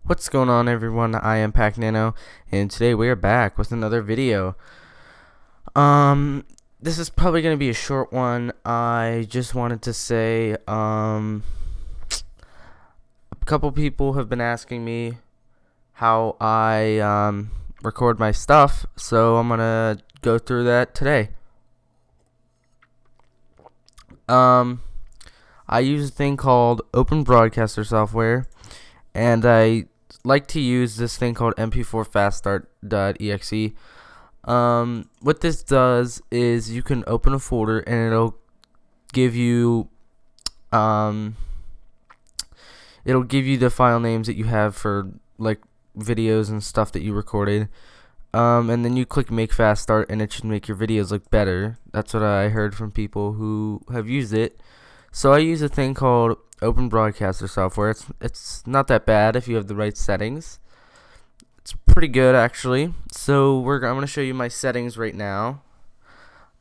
What's going on, everyone? I am Pac Nano, and today we are back with another video. Um, this is probably going to be a short one. I just wanted to say, a couple people have been asking me how I record my stuff, so I'm gonna go through that today. Um, I use a thing called Open Broadcaster software, and I like to use this thing called mp4faststart.exe. What this does is you can open a folder and it'll give you the file names that you have for like videos and stuff that you recorded. And then you click make fast start and it should make your videos look better. That's what I heard from people who have used it. So I use a thing called Open Broadcaster software. It's not that bad if you have the right settings. It's pretty good actually. So I'm gonna show you my settings right now.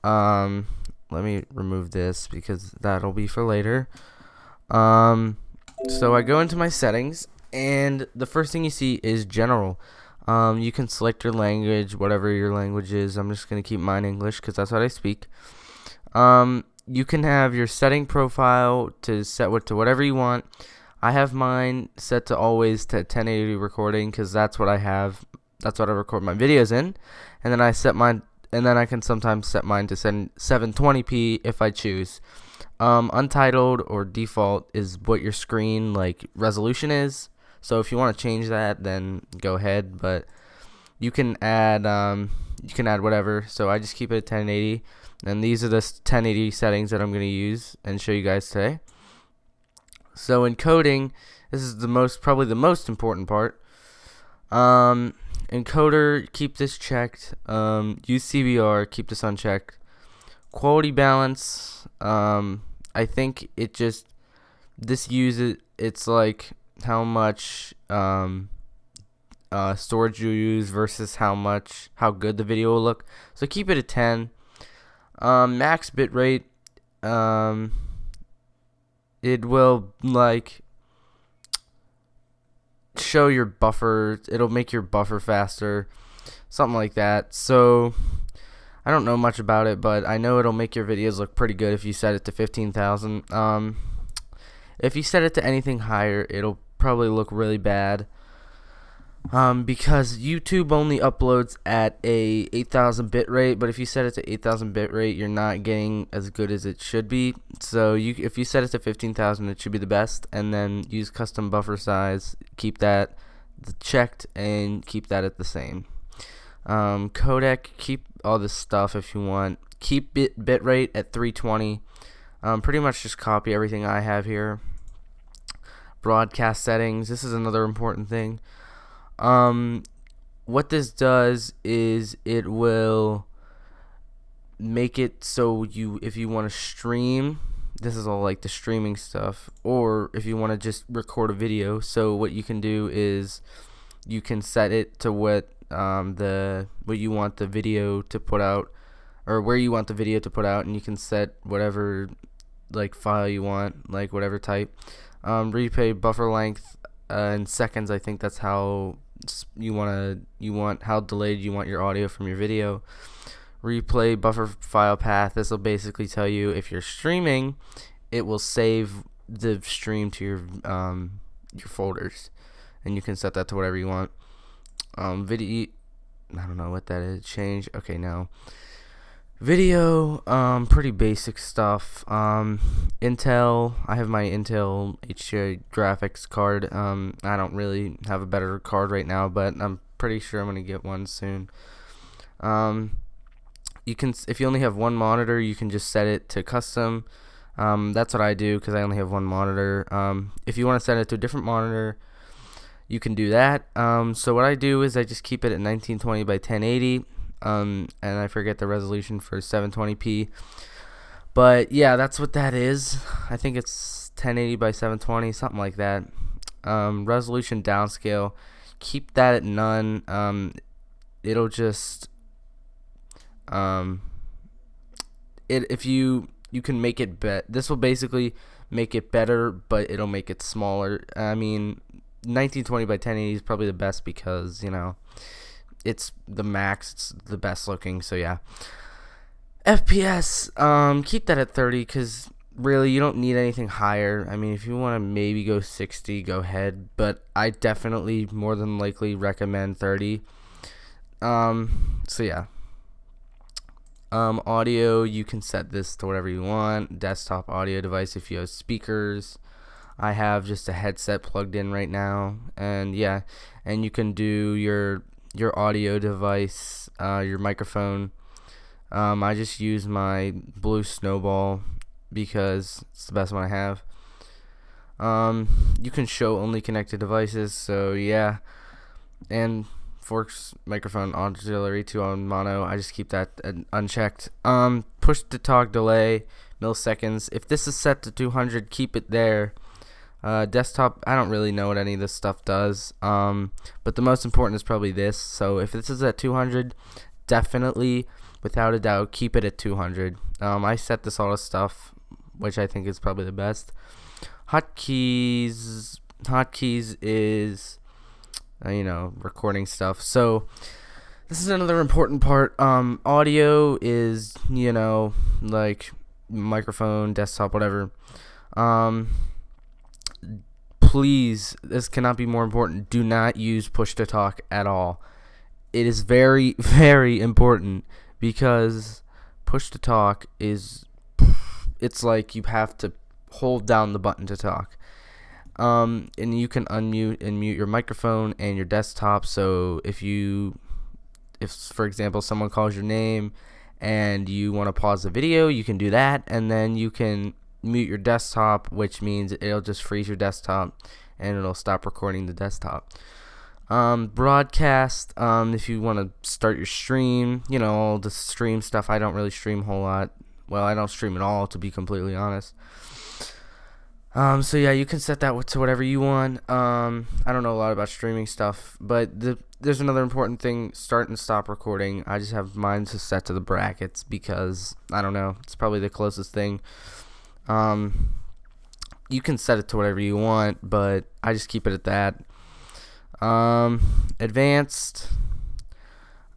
Let me remove this because that'll be for later. So I go into my settings, and the first thing you see is general. You can select your language, whatever your language is. I'm just gonna keep mine English because that's what I speak. You can have your setting profile to set to whatever you want. I have mine set to always to 1080 recording because that's what I have. That's what I record my videos in, and then I can sometimes set mine to 720p if I choose. Untitled or default is what your screen resolution is. So if you want to change that, then go ahead. But you can add whatever. So I just keep it at 1080, and these are the 1080 settings that I'm going to use and show you guys today. So encoding, this is probably the most important part. Encoder, keep this checked. Use CBR, keep this unchecked. Quality balance, I think it's like how much storage you use versus how good the video will look. So keep it at 10. Max bitrate, it will show your buffer. It'll make your buffer faster, something like that. So I don't know much about it, but I know it'll make your videos look pretty good if you set it to 15,000. If you set it to anything higher, it'll probably look really bad. Because YouTube only uploads at a 8,000 bit rate, but if you set it to 8,000 bit rate, you're not getting as good as it should be. So if you set it to 15,000, it should be the best, and then use custom buffer size, keep that checked, and keep that at the same. Codec, keep all this stuff if you want. Keep bitrate at 320. Pretty much just copy everything I have here. Broadcast settings, this is another important thing. What this does is it will make it so if you want to stream, this is all like the streaming stuff, or if you want to just record a video. So what you can do is you can set it to what you want the video to put out, or where you want the video to put out, and you can set whatever file you want, whatever type. Replay buffer length in seconds. I think that's how you want how delayed you want your audio from your video. Replay buffer file path. This will basically tell you if you're streaming, it will save the stream to your folders, and you can set that to whatever you want. Video, I don't know what that is. Change. Okay, now video, pretty basic stuff. Intel, I have my Intel HDR graphics card. I don't really have a better card right now, but I'm pretty sure I'm gonna get one soon. If you only have one monitor, you can just set it to custom. That's what I do because I only have one monitor. If you want to set it to a different monitor, you can do that. So what I do is I just keep it at 1920 by 1080. And I forget the resolution for 720p, but yeah, that's what that is. I think it's 1080 by 720, something like that. Resolution downscale, keep that at none. It'll just if you can make it this will basically make it better, but it'll make it smaller. I mean, 1920 by 1080 is probably the best because, you know, it's the max, it's the best looking. So yeah. FPS, keep that at 30 because really you don't need anything higher. I mean, if you want to maybe go 60, go ahead, but I definitely more than likely recommend 30. So yeah. Audio, you can set this to whatever you want. Desktop audio device if you have speakers. I have just a headset plugged in right now, and yeah, and you can do your audio device, your microphone. I just use my Blue Snowball because it's the best one I have. You can show only connected devices, so yeah, and Forks microphone auxiliary 2 on mono. I just keep that unchecked. Push to talk delay milliseconds. If this is set to 200, keep it there. Desktop, I don't really know what any of this stuff does. But the most important is probably this. So if this is at 200, definitely, without a doubt, keep it at 200. I set this all this stuff, which I think is probably the best. Hotkeys is you know, recording stuff. So this is another important part. Audio is, you know, like microphone, desktop, whatever. Please, this cannot be more important. Do not use push to talk at all. It is very, very important because push to talk is, it's like you have to hold down the button to talk. And you can unmute and mute your microphone and your desktop. So if for example someone calls your name and you want to pause the video, you can do that, and then you can mute your desktop, which means it'll just freeze your desktop and it'll stop recording the desktop. Broadcast, if you want to start your stream, you know, all the stream stuff. I don't really stream a whole lot. Well, I don't stream at all, to be completely honest. So yeah, you can set that to whatever you want. I don't know a lot about streaming stuff, but there's another important thing: start and stop recording. I just have mine set to the brackets because I don't know. It's probably the closest thing. You can set it to whatever you want, but I just keep it at that. Advanced,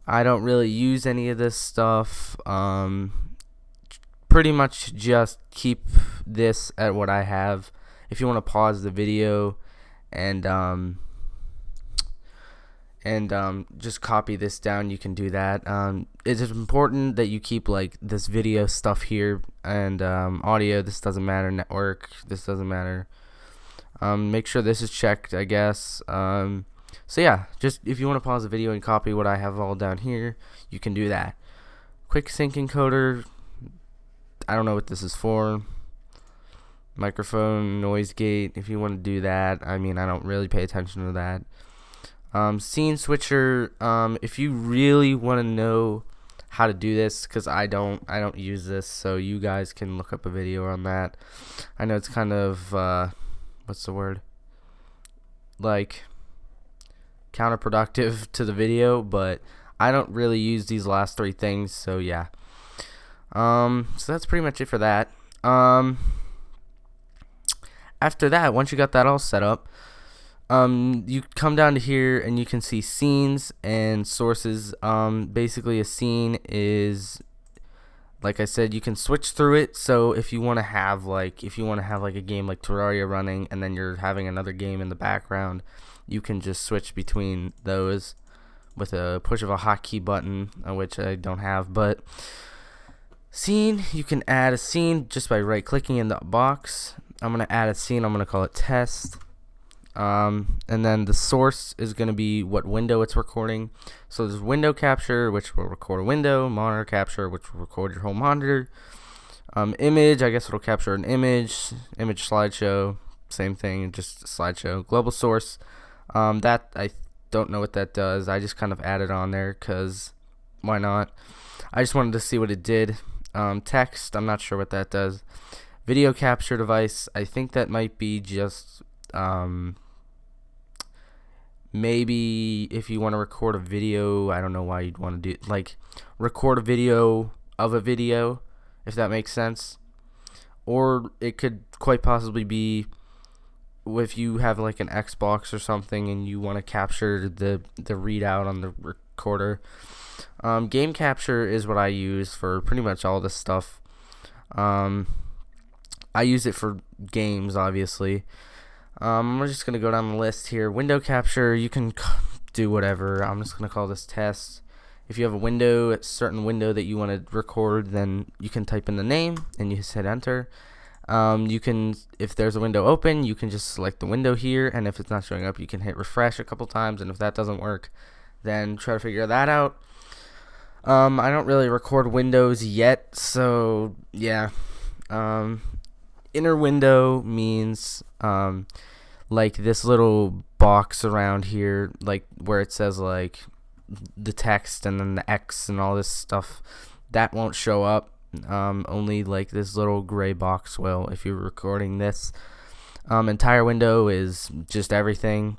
I don't really use any of this stuff. Pretty much just keep this at what I have. If you want to pause the video and just copy this down, you can do that. It's important that you keep like this video stuff here and audio. This doesn't matter. Network, this doesn't matter. Make sure this is checked, I guess. So yeah, just if you want to pause the video and copy what I have all down here, you can do that. Quick sync encoder, I don't know what this is for. Microphone noise gate, if you want to do that. I mean, I don't really pay attention to that. Scene switcher, if you really want to know how to do this, because I don't use this, so you guys can look up a video on that. I know it's kind of what's the word, like counterproductive to the video, but I don't really use these last three things, so yeah. So that's pretty much it for that. After that, once you got that all set up, you come down to here and you can see scenes and sources. Basically a scene is, like I said, you can switch through it. So if you want to have like a game like Terraria running and then you're having another game in the background, you can just switch between those with a push of a hotkey button, which I don't have. But scene, you can add a scene just by right clicking in the box. I'm going to add a scene. I'm going to call it test. And then the source is going to be what window it's recording. So there's window capture, which will record a window. Monitor capture, which will record your whole monitor. Image, I guess it'll capture an image. Image slideshow, same thing, just a slideshow. Global source, that I don't know what that does. I just kind of added on there because why not? I just wanted to see what it did. Text, I'm not sure what that does. Video capture device, I think that might be just maybe if you want to record a video. I don't know why you'd want to do like record a video of a video, if that makes sense. Or it could quite possibly be if you have like an Xbox or something and you want to capture the readout on the recorder. Game capture is what I use for pretty much all this stuff. I use it for games, obviously. We're just gonna go down the list here. Window capture, you can do whatever. I'm just gonna call this test. If you have a certain window that you want to record, then you can type in the name and you just hit enter. You can, if there's a window open, you can just select the window here, and if it's not showing up, you can hit refresh a couple times, and if that doesn't work, then try to figure that out. I don't really record windows yet, so yeah. Inner window means like this little box around here, like where it says like the text and then the X and all this stuff, that won't show up. Only like this little gray box will if you're recording this. Entire window is just everything.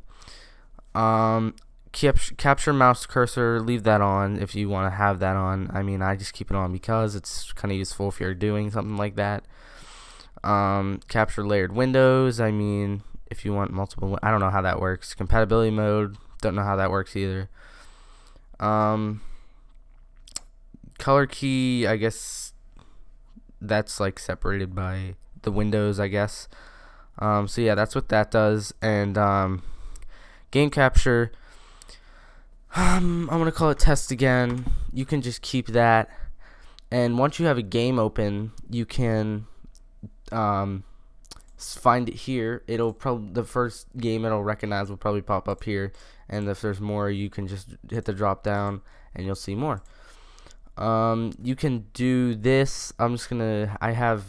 Capture mouse cursor, leave that on if you want to have that on. I mean, I just keep it on because it's kind of useful if you're doing something like that. Capture layered windows, I mean, if you want multiple, I don't know how that works. Compatibility mode, don't know how that works either. Color key, I guess that's like separated by the windows, I guess. So yeah, that's what that does. And game capture, I'm gonna call it test again. You can just keep that, and once you have a game open, you can find it here. It'll probably, the first game it'll recognize will probably pop up here, and if there's more, you can just hit the drop down and you'll see more. You can do this. I have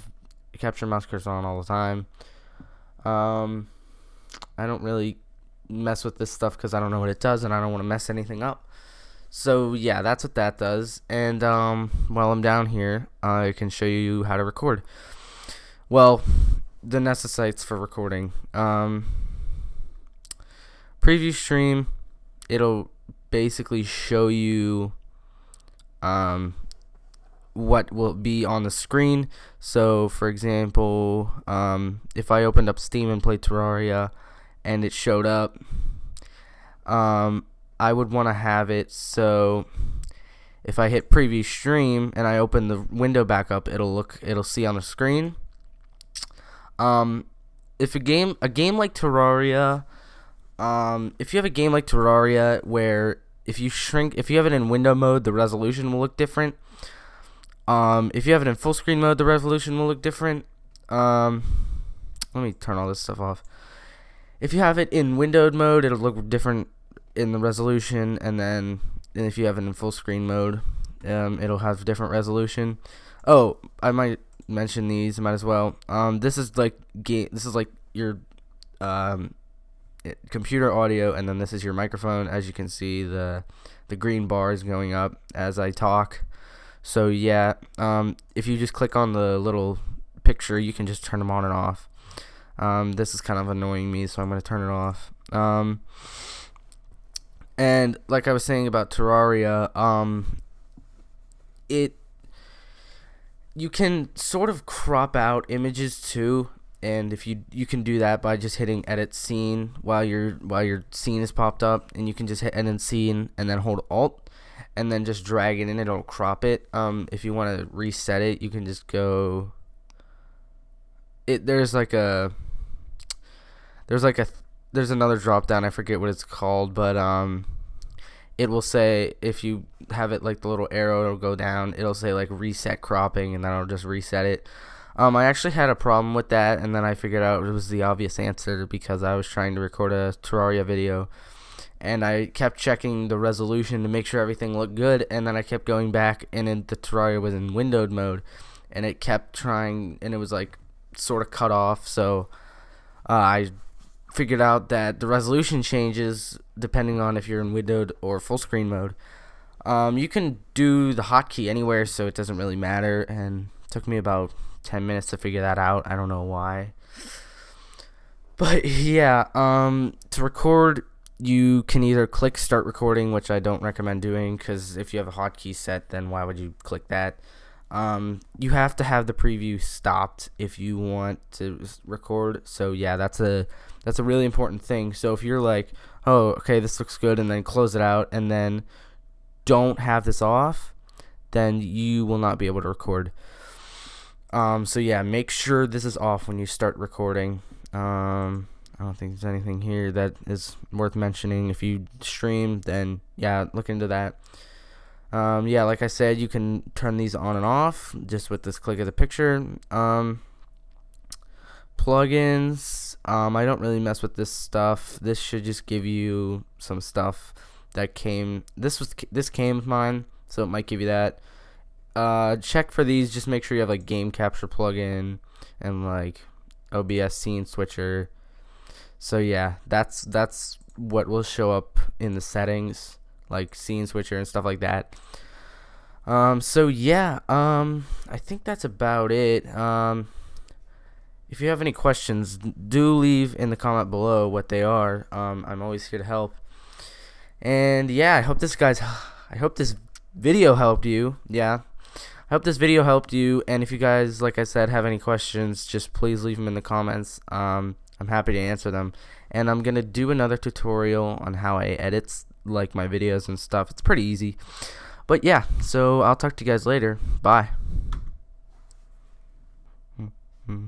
capture mouse cursor on all the time. I don't really mess with this stuff because I don't know what it does and I don't want to mess anything up. So yeah, that's what that does. And while I'm down here, I can show you how to record. Well, the necessites for recording. Preview stream, it'll basically show you what will be on the screen. So for example, if I opened up Steam and played Terraria and it showed up, I would want to have it so if I hit preview stream and I open the window back up, it'll see on the screen. If a game like Terraria, if you have a game like Terraria where if you have it in window mode, the resolution will look different. If you have it in full screen mode, the resolution will look different. Let me turn all this stuff off. If you have it in windowed mode, it'll look different in the resolution, and then if you have it in full screen mode, it'll have different resolution. Oh, I might mention these. Might as well. This is like your computer audio, and then this is your microphone. As you can see, the green bar is going up as I talk. So yeah, if you just click on the little picture, you can just turn them on and off. This is kind of annoying me, so I'm going to turn it off. And like I was saying about Terraria, you can sort of crop out images too, and if you can do that by just hitting edit scene while your scene is popped up, and you can just hit edit scene and then hold Alt and then just drag it in, it'll crop it. If you want to reset it, you can just go. There's another drop down, I forget what it's called, but it will say, if you have it like the little arrow, it'll go down, it'll say like reset cropping, and then I'll just reset it. I actually had a problem with that, and then I figured out it was the obvious answer because I was trying to record a Terraria video, and I kept checking the resolution to make sure everything looked good, and then I kept going back, and the Terraria was in windowed mode, and it kept trying, and it was like sort of cut off. So I figured out that the resolution changes depending on if you're in windowed or full screen mode. You can do the hotkey anywhere, so it doesn't really matter, and it took me about 10 minutes to figure that out. I don't know why, but yeah, to record, you can either click start recording, which I don't recommend doing, because if you have a hotkey set, then why would you click that? you have to have the preview stopped if you want to record. So yeah, that's a really important thing. So if you're like, oh, okay, this looks good, and then close it out, and then don't have this off, then you will not be able to record. So yeah, make sure this is off when you start recording. I don't think there's anything here that is worth mentioning. If you stream, then yeah, look into that. Yeah, like I said, you can turn these on and off just with this click of the picture. Plugins, I don't really mess with this stuff. This should just give you some stuff that came. This came with mine, so it might give you that. Check for these. Just make sure you have like Game Capture plugin and like OBS Scene Switcher. So yeah, that's what will show up in the settings, like Scene Switcher and stuff like that. So yeah, I think that's about it. If you have any questions, do leave in the comment below what they are. I'm always here to help. And yeah, I hope this video helped you. Yeah, I hope this video helped you. And if you guys, like I said, have any questions, just please leave them in the comments. I'm happy to answer them. And I'm gonna do another tutorial on how I edit like my videos and stuff. It's pretty easy. But yeah, so I'll talk to you guys later. Bye. Mm-hmm.